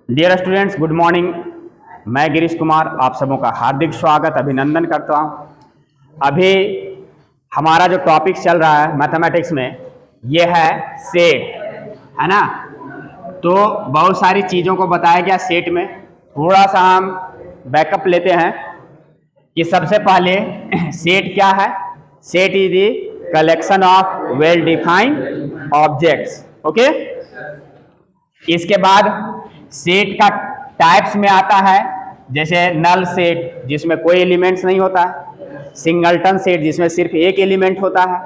Dear students, good morning. मैं गिरीश कुमार आप सबों का हार्दिक स्वागत अभिनंदन करता हूं। अभी हमारा जो टॉपिक चल रहा है मैथमेटिक्स में ये है सेट, है ना। तो बहुत सारी चीज़ों को बताया गया सेट में। थोड़ा सा हम बैकअप लेते हैं कि सबसे पहले सेट क्या है। Set is the collection of well defined objects. Okay, इसके बाद सेट का टाइप्स में आता है, जैसे नल सेट जिसमें कोई एलिमेंट्स नहीं होता है, सिंगलटन सेट जिसमें सिर्फ एक एलिमेंट होता है,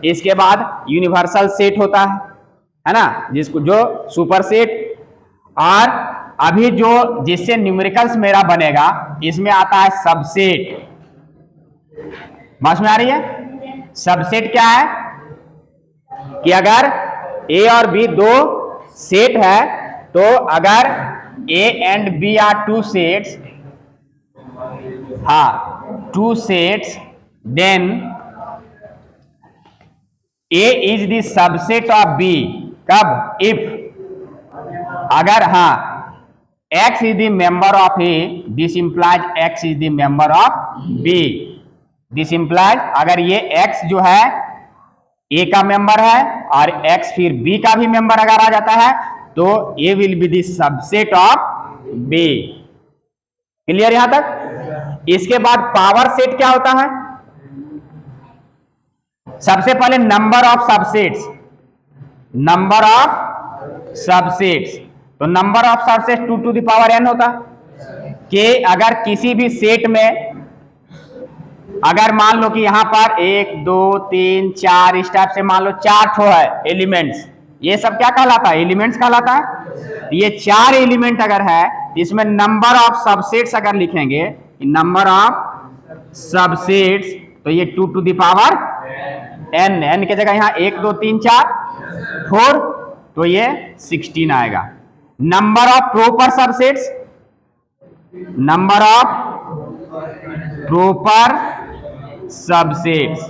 इसके बाद यूनिवर्सल सेट होता है ना, जिसको जो सुपर सेट, और अभी जो जिससे न्यूमेरिकल्स मेरा बनेगा इसमें आता है सबसेट। समझ में आ रही है? सबसेट क्या है कि अगर ए और बी दो सेट है तो अगर A and B are two sets, two sets, then A is the subset of B। कब? If अगर X is the member of A, this implies X is the member of B। This implies अगर ये X जो है A का member है और X फिर B का भी मेंबर अगर आ जाता है तो A will be the subset of B। Clear यहां तक? इसके बाद पावर सेट क्या होता है? सबसे पहले number of subsets, number of subsets, तो number of subsets 2 to the power n होता है कि अगर किसी भी सेट में अगर मान लो कि यहां पर 1 2 3 4 इस टाइप से मान लो 4 ठो है एलिमेंट्स, ये सब क्या कहलाता है? एलिमेंट्स कहलाता है। ये 4 एलिमेंट अगर है इसमें नंबर ऑफ सबसेट्स अगर लिखेंगे, नंबर ऑफ सबसेट्स, तो ये 2 to the power n, n के जगह यहां 1 2 3 4 4, तो ये 16 आएगा। Number of proper subsets, number of proper subsets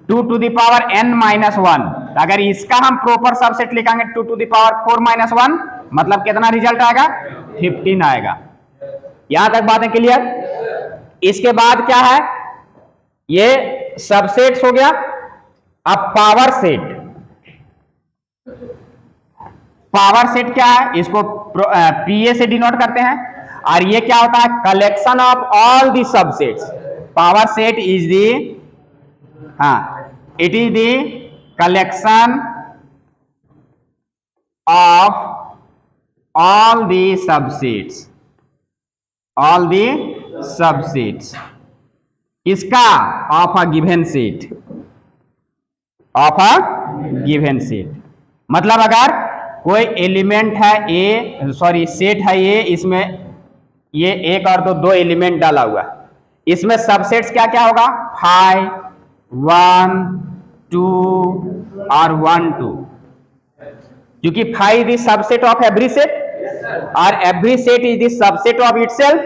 2 to the power n minus 1। अगर इसका हम प्रॉपर सबसेट लिखेंगे 2 to the power 4 minus 1, मतलब कितना रिजल्ट आएगा? 15 आएगा। यहां तक बातें क्लियर? इसके बाद क्या है? ये सबसेट्स हो गया। अब पावर सेट, पावर सेट क्या है? इसको पीए से डिनोट करते हैं, और ये क्या होता है? Collection of all the subsets. Power set is the it is the collection of all the subsets, all the subsets इसका of a given set, of a given set। मतलब अगर कोई एलिमेंट है ए, सॉरी सेट है ए, इसमें ये एक और दो एलिमेंट डाला हुआ, इसमें सबसेट्स क्या क्या होगा? 5 1 2 और 1 2, क्योंकि 5 is subset of every set और every set is the subset of itself,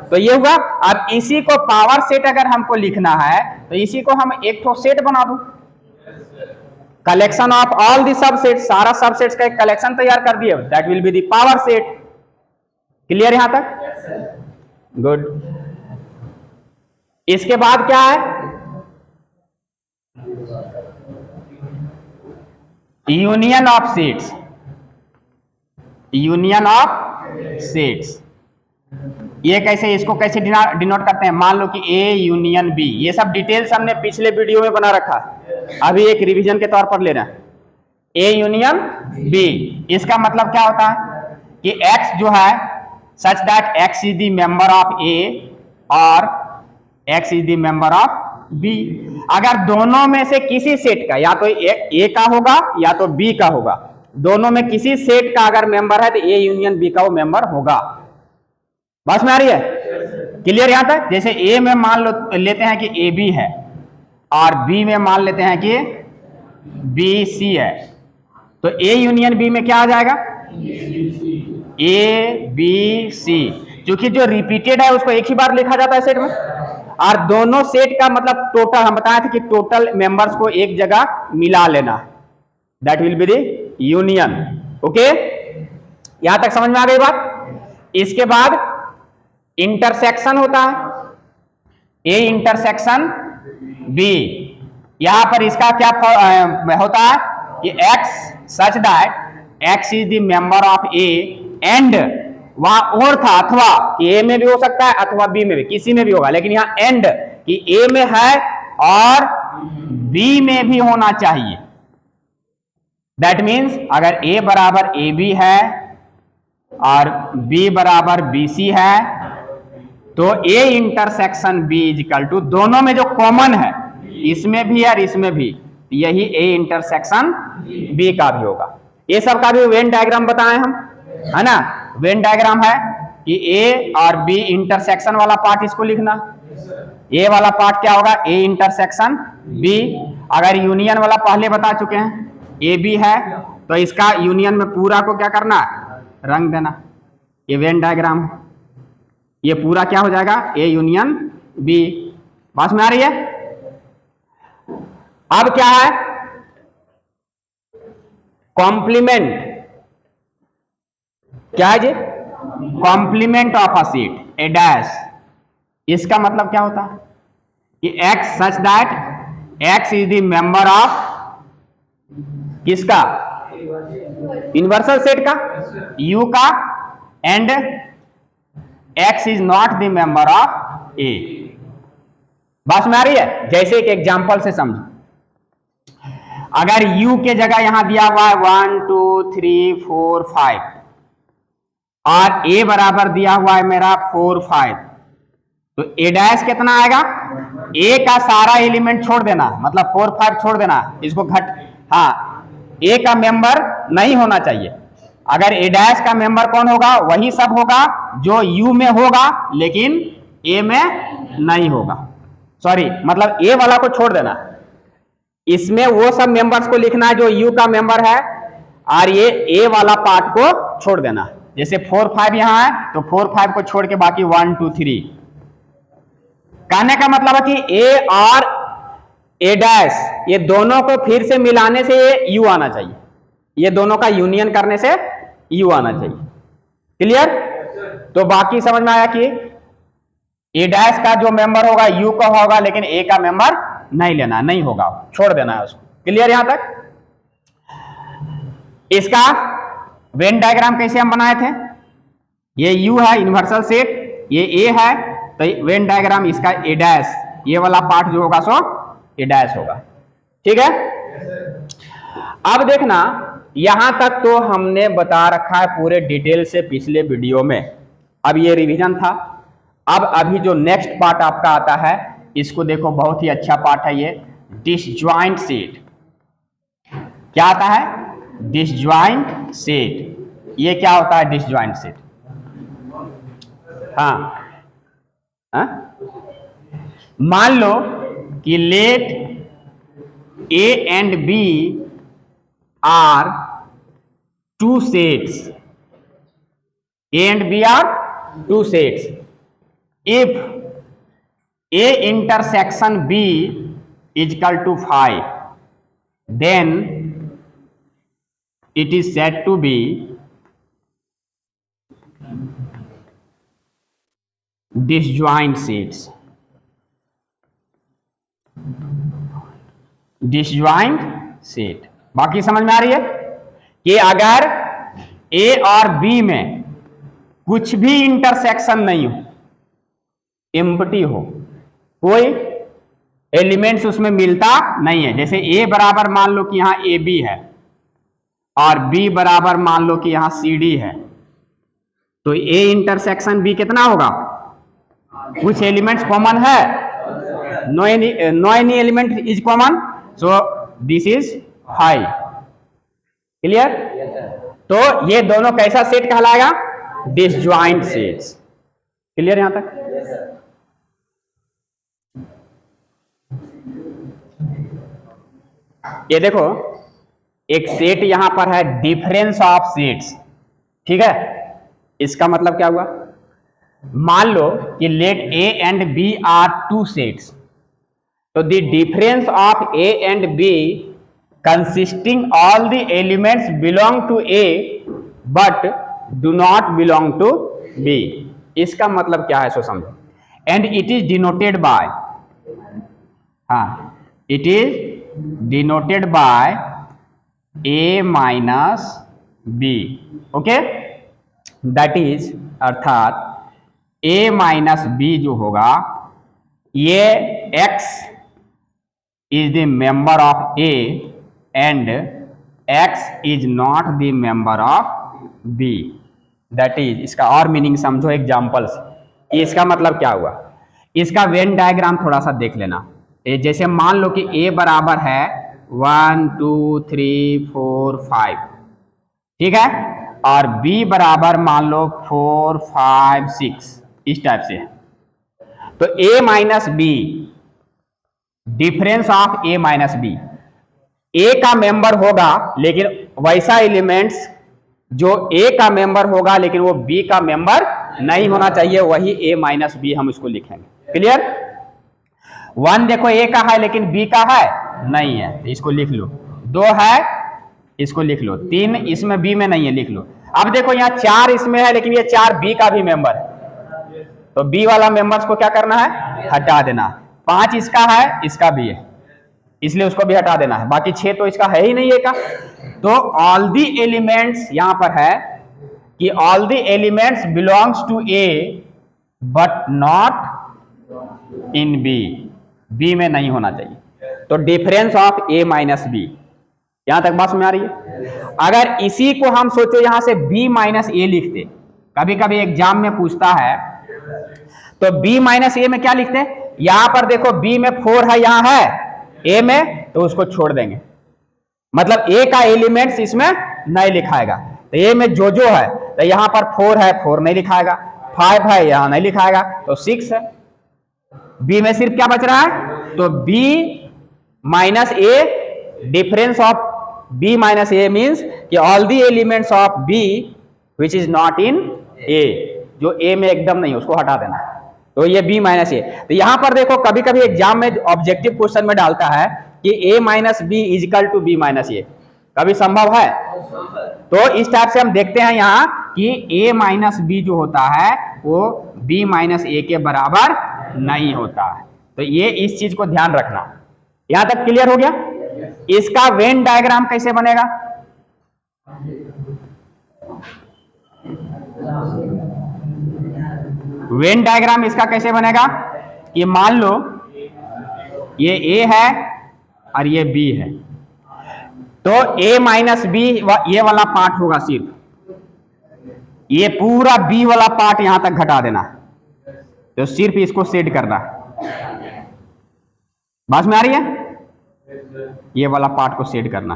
तो ये हुआ। अब इसी को पावर सेट अगर हमको लिखना है तो इसी को हम एक तो सेट बना दो, collection of all the subset, सारा सबसेट्स का एक कलेक्शन तैयार कर दिए, that will be the power set. Clear यहां तक? गुड। इसके बाद क्या है? Union of sets, union of sets. ये कैसे, इसको कैसे डिनोट करते हैं? मान लो कि ए यूनियन बी, ये सब डिटेल्स हमने पिछले वीडियो में बना रखा है, अभी एक रिवीजन के तौर पर लेना है। ए यूनियन बी, इसका मतलब क्या होता है कि एक्स जो है such that x is the member of A और x is the member of B. अगर दोनों में से किसी सेट का, या तो ए का होगा या तो बी का होगा, दोनों में किसी सेट का अगर मेंबर है तो ए यूनियन बी का वो मेंबर होगा। बस में आ रही है? क्लियर यहां तक? जैसे ए में मान लो लेते हैं कि ए बी है और बी में मान लेते हैं कि बी सी है, तो ए यूनियन बी में क्या आ जाएगा? ए बी सी, क्योंकि जो रिपीटेड है उसको एक ही बार लिखा जाता है सेट में, और दोनों सेट का मतलब टोटल, हम बताए थे कि टोटल मेंबर्स को एक जगह मिला लेना, that will be the union. Okay, यहां तक समझ में आ गई बात। इसके बाद इंटरसेक्शन होता है, ए इंटरसेक्शन बी। यहां पर इसका क्या होता है कि x such that x is the member of A and, वहां और था अथवा, कि ए में भी हो सकता है अथवा बी में भी, किसी में भी होगा, लेकिन यहां एंड कि ए में है और बी में भी होना चाहिए। दैट मीन्स अगर ए बराबर ए बी है और बी बराबर बी सी है तो A intersection B is equal to, दोनों में जो कॉमन है इसमें भी और इसमें भी, यही ए इंटरसेक्शन बी का भी होगा। ये सब का भी वेन डायग्राम बताए हम, है ना। वेन डायग्राम है कि ए और बी इंटरसेक्शन वाला पार्ट इसको लिखना, ए वाला पार्ट क्या होगा, ए इंटरसेक्शन बी। अगर यूनियन वाला पहले बता चुके हैं, ए बी है तो इसका यूनियन में पूरा को क्या करना, रंग देना। ये वेन डायग्राम है, ये पूरा क्या हो जाएगा, ए यूनियन बी। बात में आ रही है। अब क्या है, कॉम्प्लीमेंट। क्या है जी, complement of a set, A dash. इसका मतलब क्या होता है कि x such that x is the member of किसका, यूनिवर्सल सेट का, यू का, and x is not the member of A. बात में आ रही है। जैसे एक एग्जांपल से समझो, अगर u के जगह यहां दिया हुआ है 1 2 3 4 5 और a बराबर दिया हुआ है मेरा 4 5, तो a डैश कितना आएगा, a का सारा एलिमेंट छोड़ देना, मतलब 4 5 छोड़ देना, इसको घट, हाँ, a का मेंबर नहीं होना चाहिए। अगर a डैश का मेंबर कौन होगा, वही सब होगा जो u में होगा लेकिन a में नहीं होगा। सॉरी, मतलब a वाला को छोड़ देना, इसमें वो सब मेंबर्स को लिखना है जो u का मेंबर है, और ये a वाला पार्ट को छोड़ देना। जैसे 4 5 यहां है तो 4 5 को छोड़ के बाकी 1 2 3। कहने का मतलब है कि a और a डैश, ये दोनों को फिर से मिलाने से ये u आना चाहिए, ये दोनों का यूनियन करने से u आना चाहिए। क्लियर। तो बाकी समझ में आया कि a डैश का जो मेंबर होगा u का होगा, लेकिन a का मेंबर नहीं लेना, नहीं होगा, छोड़ देना है उसको। क्लियर यहां तक। इसका वेन डायग्राम कैसे हम बनाए थे, ये u है यूनिवर्सल सेट, ये a है, तो वेन डायग्राम इसका a डैश, ये वाला पार्ट जो होगा सो a डैश होगा। ठीक है। अब देखना, यहां तक तो हमने बता रखा है पूरे डिटेल से पिछले वीडियो में। अब ये रिवीजन था। अब अभी जो नेक्स्ट पार्ट आपका आता है, इसको देखो, बहुत ही अच्छा पार्ट है ये, डिसजॉइंट सेट। क्या आता है, डिसजॉइंट सेट। ये क्या होता है डिसजॉइंट सेट, हाँ, मान लो कि let A and B are two sets, A and B are two sets, if A intersection B is equal to 5, then it is said to be disjoint sets. Disjoint set. बाकी समझ में आ रही है कि अगर A और B में कुछ भी इंटरसेक्शन नहीं हो, एम्प्टी हो, कोई एलिमेंट्स उसमें मिलता नहीं है, जैसे a बराबर मान लो कि यहां AB है और b बराबर मान लो कि यहां CD है, तो a इंटरसेक्शन b कितना होगा, कुछ एलिमेंट्स कॉमन है, no any element is common, so this is 5। Clear. तो ये दोनों कैसा सेट कहलाएगा, डिसजॉइंट सेट्स। क्लियर यहां तक। ये देखो, एक सेट यहां पर है डिफरेंस ऑफ सेट्स। ठीक है, इसका मतलब क्या हुआ, मान लो कि let A and B are two sets, तो the difference of A and B consisting all the elements belong to A but do not belong to B. इसका मतलब क्या है सो समझो। And it is denoted by, हाँ, it is denoted by A minus B. Okay, that is अर्थात A minus B जो होगा, ये x is the member of A and x is not the member of B. That is, इसका और meaning समझो examples. इसका मतलब क्या हुआ, इसका वेन डायग्राम थोड़ा सा देख लेना। जैसे मान लो कि a बराबर है 1 2 3 4 5, ठीक है, और b बराबर मान लो 4 5 6, इस टाइप से है। तो a minus B, difference of a minus B, a का मेंबर होगा लेकिन वैसा एलिमेंट्स जो a का मेंबर होगा लेकिन वो b का मेंबर नहीं होना चाहिए, वही a माइनस बी हम इसको लिखेंगे। क्लियर? 1 देखो a का है लेकिन b का है नहीं है, तो इसको लिख लो। 2 है, इसको लिख लो। 3 इसमें b में नहीं है, लिख लो। अब देखो यहाँ 4 इसमें है लेकिन ये 4 b का भी मेंबर है, तो b वाला मेंबर्स को क्या करना है, हटा देना। 5 इसका है, इसका भी है, इसलिए उसको भी हटा देना है। बाकी 6 तो इसका है ही नहीं है का। तो ऑल दी एलिमेंट्स यहां पर है कि all the elements belongs to A but not in B, B में नहीं होना चाहिए। तो difference of A minus B, यहां तक बात समझ आ रही है। अगर इसी को हम सोचो यहां से b माइनस ए लिखते, कभी कभी एग्जाम में पूछता है, तो b माइनस ए में क्या लिखते हैं, यहां पर देखो b में 4 है, यहां है a में, तो उसको छोड़ देंगे, मतलब a का एलिमेंट्स इसमें नहीं लिखाएगा। तो a में जो है, तो यहां पर 4 है, 4 नहीं लिखाएगा, 5 है, यहां नहीं लिखाएगा, तो 6 है। b में सिर्फ क्या बच रहा है, तो b minus A, difference of b minus A means कि all the elements of b which is not in a, जो a में एकदम नहीं, उसको हटा देना। तो ये b माइनस ए। तो यहां पर देखो कभी कभी एग्जाम में ऑब्जेक्टिव क्वेश्चन में डालता है कि a minus B is equal to b minus A, कभी संभव है? तो इस टाइप से हम देखते हैं यहाँ कि a माइनस बी जो होता है वो b माइनस ए के बराबर नहीं होता है। तो ये इस चीज को ध्यान रखना। यहां तक क्लियर हो गया? इसका वेन डायग्राम कैसे बनेगा, वेन डायग्राम इसका कैसे बनेगा कि मान लो ये a है और ये b है, तो a माइनस बी ये वाला पार्ट होगा, सिर्फ ये पूरा b वाला पार्ट यहां तक घटा देना, तो सिर्फ इसको सेट करना। बात में आ रही है? ये वाला पार्ट को सेट करना।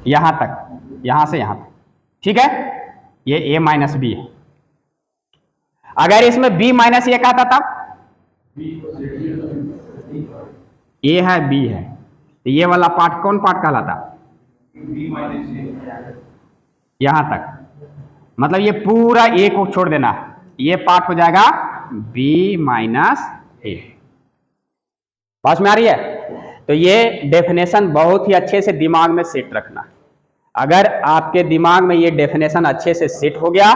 यहां तक, यहां से यहां तक, ठीक है, ये a माइनस बी है। अगर इसमें b माइनस ए का था तब a है b है, तो ये वाला पार्ट कौन पार्ट कहलाता, यहां तक, मतलब ये पूरा a को छोड़ देना, ये पार्ट हो जाएगा b माइनस ए। पास में आ रही है? तो ये डेफिनेशन बहुत ही अच्छे से दिमाग में सेट रखना। अगर आपके दिमाग में ये डेफिनेशन अच्छे से सेट हो गया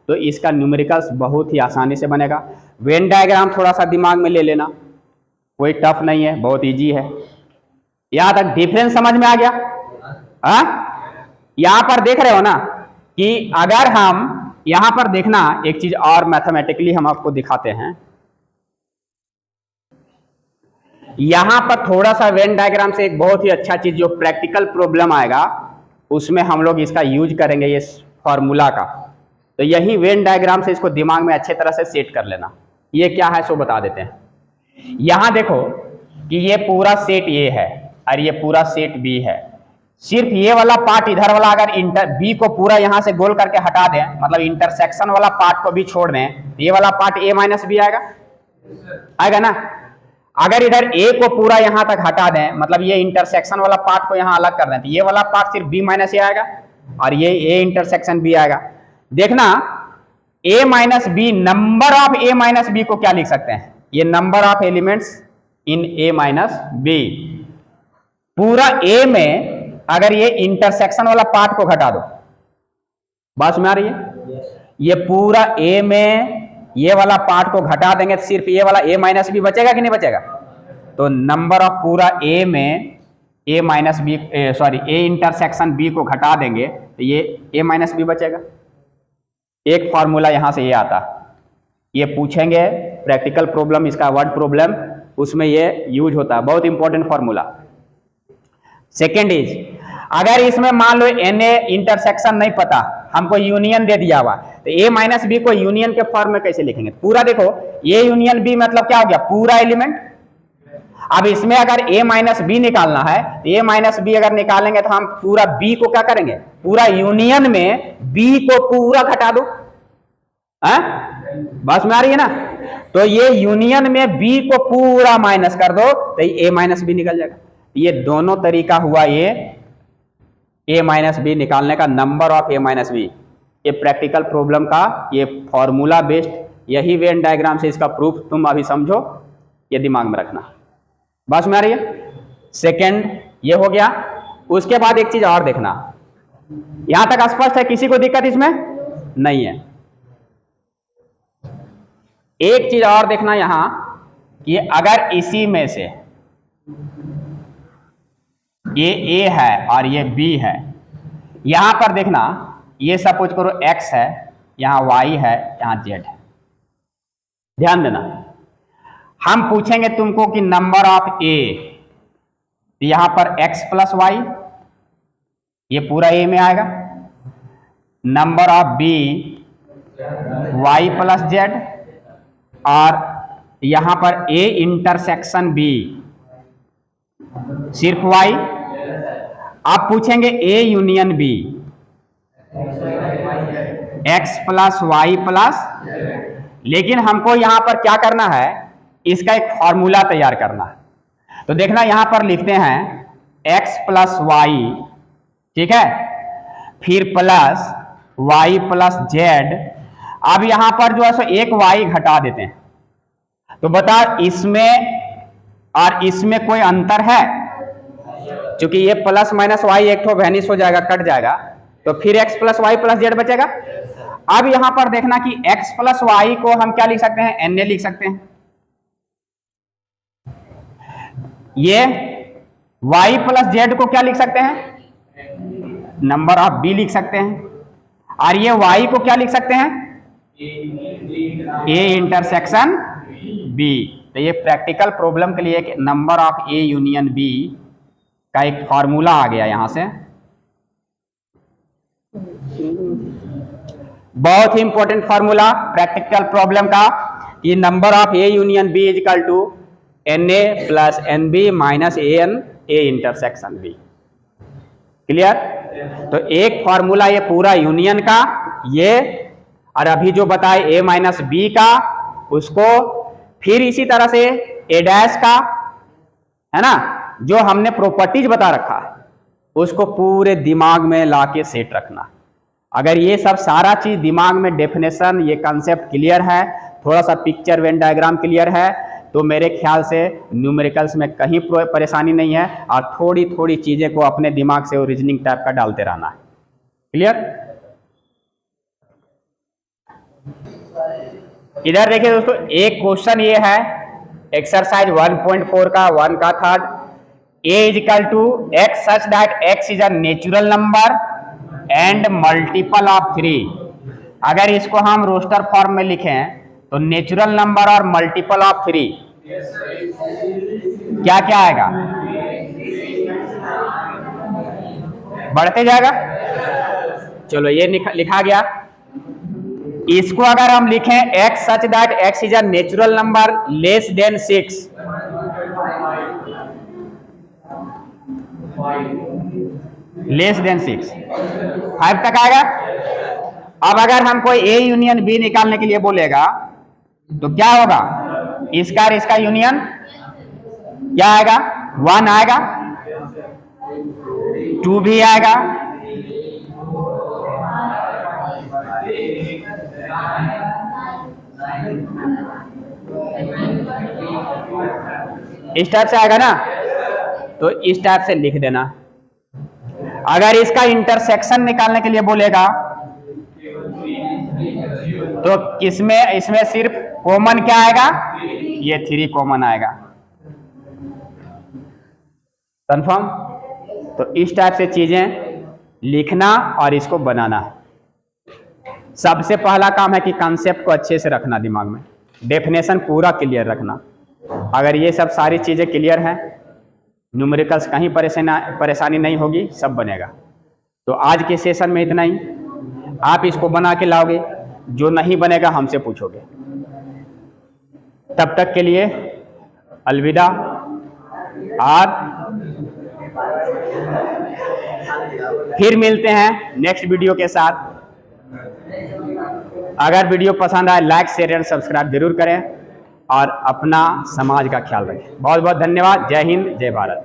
तो इसका न्यूमेरिकल्स बहुत ही आसानी से बनेगा। वेन डायग्राम थोड़ा सा दिमाग में ले लेना, कोई टफ नहीं है, बहुत इजी है। यहां तक डिफरेंस समझ में आ गया? हाँ, यहां पर देख रहे हो ना कि अगर हम यहां पर देखना, एक चीज और मैथमेटिकली हम आपको दिखाते हैं। यहां पर थोड़ा सा वेन डायग्राम से एक बहुत ही अच्छा चीज, जो प्रैक्टिकल प्रॉब्लम आएगा उसमें हम लोग इसका यूज करेंगे, ये फॉर्मूला का। तो यही वेन डायग्राम से इसको दिमाग में अच्छे तरह से सेट कर लेना। ये क्या है सो बता देते हैं। यहां देखो कि ये पूरा सेट ए है और ये पूरा सेट बी है। सिर्फ ये वाला पार्ट इधर वाला अगर बी को पूरा यहां से गोल करके हटा दें, मतलब इंटरसेक्शन वाला पार्ट को भी छोड़ दें, ये वाला पार्ट ए माइनस बी आएगा, आएगा ना। अगर इधर a को पूरा यहां तक हटा दें, मतलब ये इंटरसेक्शन वाला पार्ट को यहां अलग कर दें, तो ये वाला पार्ट सिर्फ b माइनस ए आएगा। और ये ए इंटरसेक्शन बी आएगा। देखना A minus B, number of A minus B को क्या लिख सकते हैं, ये number of elements in A minus B. पूरा ए में अगर ये इंटरसेक्शन वाला पार्ट को घटा दो, बात में आ रही है, ये पूरा ए में ये वाला पार्ट को घटा देंगे तो सिर्फ ये वाला ए माइनस बी बचेगा कि नहीं बचेगा। तो नंबर ऑफ पूरा ए में A minus B, sorry A intersection B को घटा देंगे तो ये ए माइनस बी बचेगा। एक फॉर्मूला यहां से ये आता, ये पूछेंगे प्रैक्टिकल प्रॉब्लम, इसका वर्ड प्रॉब्लम, उसमें ये यूज होता है, बहुत इंपॉर्टेंट फॉर्मूला। सेकेंड इज, अगर इसमें मान लो एन ए इंटरसेक्शन नहीं पता, हमको यूनियन दे दिया हुआ, तो ए माइनस बी को यूनियन के फॉर्म में कैसे लिखेंगे। पूरा देखो ए यूनियन बी मतलब क्या हो गया, पूरा एलिमेंट। अब इसमें अगर ए माइनस बी निकालना है, तो ए माइनस बी अगर निकालेंगे तो हम पूरा बी को क्या करेंगे, पूरा यूनियन में बी को पूरा घटा दो, बस में आ रही है ना। तो ये यूनियन में बी को पूरा माइनस कर दो तो ए माइनस बी निकल जाएगा। ये दोनों तरीका हुआ ये ए माइनस बी निकालने का, number of A minus B. ये प्रैक्टिकल प्रॉब्लम का ये फॉर्मूला बेस्ड, यही वेन डायग्राम से इसका प्रूफ तुम अभी समझो, ये दिमाग में रखना, बस में आ रही है। सेकेंड ये हो गया। उसके बाद एक चीज और देखना, यहां तक स्पष्ट है, किसी को दिक्कत इसमें नहीं है। एक चीज और देखना यहां कि अगर इसी में से ये ए है और ये बी है, यहां पर देखना ये सपोज करो x है, यहां y है, यहां z है। ध्यान देना, हम पूछेंगे तुमको कि नंबर ऑफ ए, यहां पर x प्लस वाई, ये पूरा ए में आएगा। Number of B y plus Z, और यहां पर ए इंटरसेक्शन बी सिर्फ y। आप पूछेंगे A union B, x plus Y plus, लेकिन हमको यहां पर क्या करना है, इसका एक फॉर्मूला तैयार करना है। तो देखना यहां पर लिखते हैं x प्लस वाई, ठीक है, फिर प्लस y प्लस जेड। अब यहां पर जो है सो एक y घटा देते हैं, तो बता इसमें और इसमें कोई अंतर है, क्योंकि ये प्लस माइनस वाई एक तो वैनिश हो जाएगा, कट जाएगा, तो फिर x plus Y plus Z बचेगा। अब यहां पर देखना कि x प्लस वाई को हम क्या लिख सकते हैं, एन ए लिख सकते हैं, ये y प्लस जेड को क्या लिख सकते हैं, नंबर ऑफ बी लिख सकते हैं, और ये y को क्या लिख सकते हैं, ए इंटरसेक्शन बी। तो ये प्रैक्टिकल प्रॉब्लम के लिए एक number of A union B का एक फॉर्मूला आ गया यहां से, बहुत ही इंपॉर्टेंट फॉर्मूला प्रैक्टिकल प्रॉब्लम का, कि number of A union B is equal to N A plus N B minus A N A intersection B. Clear. तो एक फॉर्मूला ये पूरा यूनियन का, ये और अभी जो बताए ए माइनस बी का उसको, फिर इसी तरह से ए डैश का, है ना, जो हमने प्रॉपर्टीज बता रखा है उसको पूरे दिमाग में लाके सेट रखना। अगर ये सब सारा चीज दिमाग में, डेफिनेशन, ये कंसेप्ट क्लियर है, थोड़ा सा पिक्चर वेन डायग्राम क्लियर है, तो मेरे ख्याल से न्यूमेरिकल्स में कहीं परेशानी नहीं है, और थोड़ी थोड़ी चीजें को अपने दिमाग से रीजनिंग टाइप का डालते रहना है। क्लियर। इधर देखिए दोस्तों, एक क्वेश्चन ये है एक्सरसाइज 1.4 का 1 का third, a is equal to x such that x is a natural number and multiple of 3। अगर इसको हम रोस्टर फॉर्म में लिखें तो नेचुरल नंबर और मल्टीपल ऑफ 3 क्या क्या आएगा, बढ़ते जाएगा। चलो ये लिखा गया। इसको अगर हम लिखें x such that x is a natural number less than 6, less than 6, 5 तक आएगा। अब अगर हम कोई ए यूनियन बी निकालने के लिए बोलेगा तो क्या होगा, इसका और इसका यूनियन क्या आएगा, 1 आएगा, 2 भी आएगा, इस टाइप से आएगा ना, तो इस टाइप से लिख देना। अगर इसका इंटरसेक्शन निकालने के लिए बोलेगा तो इसमें सिर्फ कॉमन क्या आएगा, ये 3 कॉमन आएगा। कंफर्म? तो इस टाइप से चीजें लिखना और इसको बनाना। सबसे पहला काम है कि कॉन्सेप्ट को अच्छे से रखना दिमाग में, डेफिनेशन पूरा क्लियर रखना। अगर ये सब सारी चीजें क्लियर हैं, न्यूमेरिकल्स कहीं परेशानी नहीं होगी, सब बनेगा। तो आज के सेशन में इतना ही। आप इसको बना के लाओगे, जो नहीं बनेगा हमसे पूछोगे। तब तक के लिए अलविदा। और फिर मिलते हैं नेक्स्ट वीडियो के साथ। अगर वीडियो पसंद आए लाइक शेयर एंड सब्सक्राइब जरूर करें और अपना समाज का ख्याल रखें। बहुत बहुत धन्यवाद। जय हिंद, जय भारत।